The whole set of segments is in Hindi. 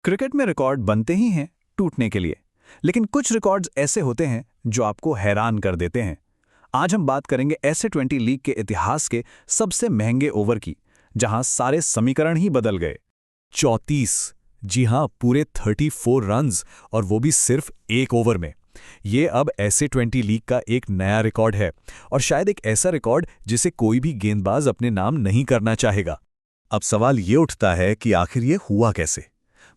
क्रिकेट में रिकॉर्ड बनते ही हैं टूटने के लिए, लेकिन कुछ रिकॉर्ड्स ऐसे होते हैं जो आपको हैरान कर देते हैं। आज हम बात करेंगे ऐसे 20 लीग के इतिहास के सबसे महंगे ओवर की, जहां सारे समीकरण ही बदल गए। 34। जी हाँ, पूरे 34 रन्स, और वो भी सिर्फ एक ओवर में। ये अब ऐसे 20 लीग का एक नया रिकॉर्ड है, और शायद एक ऐसा रिकॉर्ड जिसे कोई भी गेंदबाज अपने नाम नहीं करना चाहेगा। अब सवाल ये उठता है कि आखिर ये हुआ कैसे?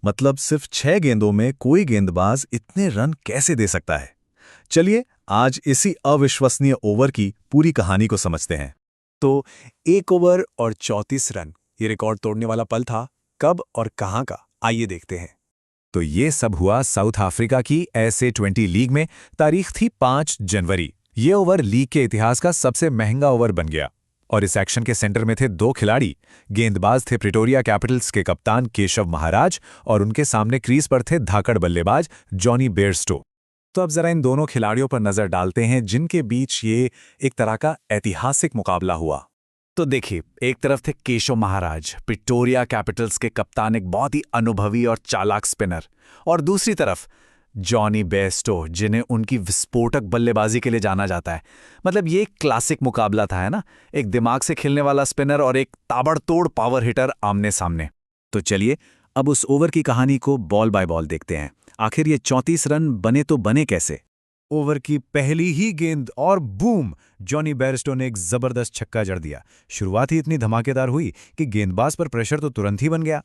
मतलब सिर्फ 6 गेंदों में कोई गेंदबाज इतने रन कैसे दे सकता है? चलिए आज इसी अविश्वसनीय ओवर की पूरी कहानी को समझते हैं। तो 1 ओवर और 34 रन, ये रिकॉर्ड तोड़ने वाला पल था कब और कहां का, आइए देखते हैं। तो ये सब हुआ साउथ अफ्रीका की ऐसे 20 लीग में। तारीख थी 5 जनवरी। ये ओवर लीग के इतिहास का सबसे महंगा ओवर बन गया, और इस एक्शन के सेंटर में थे 2 खिलाड़ी। गेंदबाज थे प्रिटोरिया कैपिटल्स के कप्तान केशव महाराज, और उनके सामने क्रीज पर थे धाकड़ बल्लेबाज जॉनी बेयरस्टो। तो अब जरा इन दोनों खिलाड़ियों पर नजर डालते हैं, जिनके बीच ये एक तरह का ऐतिहासिक मुकाबला हुआ। तो देखिए, एक तरफ थे केशव महाराज, प्रिटोरिया कैपिटल्स के कप्तान, एक बहुत ही अनुभवी और चालाक स्पिनर, और दूसरी तरफ जॉनी बेयरस्टो, जिन्हें उनकी विस्फोटक बल्लेबाजी के लिए जाना जाता है। मतलब ये एक क्लासिक मुकाबला था, है ना? एक दिमाग से खेलने वाला स्पिनर और एक ताबड़तोड़ पावर हिटर आमने सामने। तो चलिए अब उस ओवर की कहानी को बॉल बाय बॉल देखते हैं। आखिर ये 34 रन बने तो बने कैसे? ओवर की पहली ही गेंद और बूम, जॉनी बेयरस्टो ने एक जबरदस्त छक्का जड़ दिया। शुरुआत ही इतनी धमाकेदार हुई कि गेंदबाज पर प्रेशर तो तुरंत ही बन गया।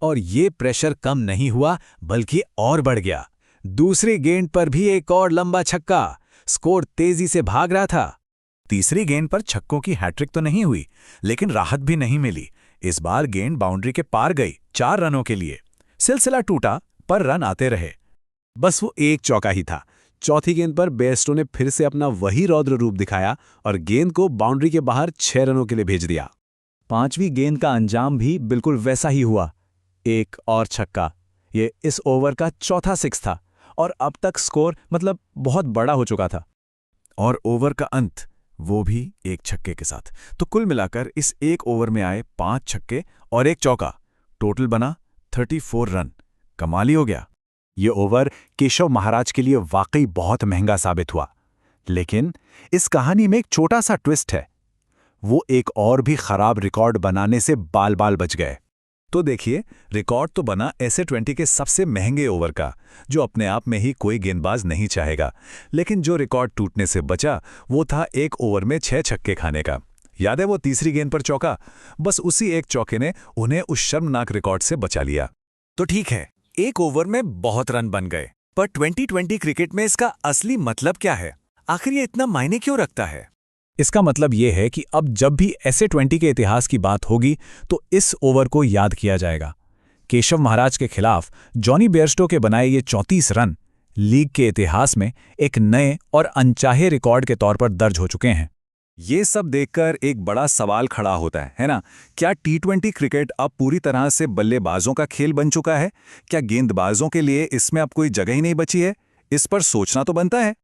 और ये प्रेशर कम नहीं हुआ, बल्कि और बढ़ गया। दूसरी गेंद पर भी एक और लंबा छक्का। स्कोर तेजी से भाग रहा था। तीसरी गेंद पर छक्कों की हैट्रिक तो नहीं हुई, लेकिन राहत भी नहीं मिली। इस बार गेंद बाउंड्री के पार गई 4 रनों के लिए। सिलसिला टूटा, पर रन आते रहे। बस वो एक चौका ही था। चौथी गेंद पर बेयरस्टो ने फिर से अपना वही रौद्र रूप दिखाया और गेंद को बाउंड्री के बाहर 6 रनों के लिए भेज दिया। 5वीं गेंद का अंजाम भी बिल्कुल वैसा ही हुआ। एक और छक्का। ये इस ओवर का चौथा 6 था, और अब तक स्कोर मतलब बहुत बड़ा हो चुका था। और ओवर का अंत, वो भी एक छक्के के साथ। तो कुल मिलाकर इस एक ओवर में आए 5 छक्के और एक चौका। टोटल बना 34 रन। कमाल ही हो गया। ये ओवर केशव महाराज के लिए वाकई बहुत महंगा साबित हुआ। लेकिन इस कहानी में एक छोटा सा ट्विस्ट है। वो एक और भी खराब रिकॉर्ड बनाने से बाल बाल बच गए। तो देखिए, रिकॉर्ड तो बना ऐसे 20 के सबसे महंगे ओवर का, जो अपने आप में ही कोई गेंदबाज नहीं चाहेगा। लेकिन जो रिकॉर्ड टूटने से बचा, वो था एक ओवर में 6 छक्के खाने का। याद है वो तीसरी गेंद पर चौका? बस उसी एक चौके ने उन्हें उस शर्मनाक रिकॉर्ड से बचा लिया। तो ठीक है, एक ओवर में बहुत रन बन गए, पर 2020 क्रिकेट में इसका असली मतलब क्या है? आखिर ये इतना मायने क्यों रखता है? इसका मतलब ये है कि अब जब भी ऐसे 20 के इतिहास की बात होगी, तो इस ओवर को याद किया जाएगा। केशव महाराज के खिलाफ जॉनी बेयरस्टो के बनाए ये 34 रन लीग के इतिहास में एक नए और अनचाहे रिकॉर्ड के तौर पर दर्ज हो चुके हैं। ये सब देखकर एक बड़ा सवाल खड़ा होता है ना? क्या टी20 क्रिकेट अब पूरी तरह से बल्लेबाजों का खेल बन चुका है? क्या गेंदबाजों के लिए इसमें अब कोई जगह ही नहीं बची है? इस पर सोचना तो बनता है।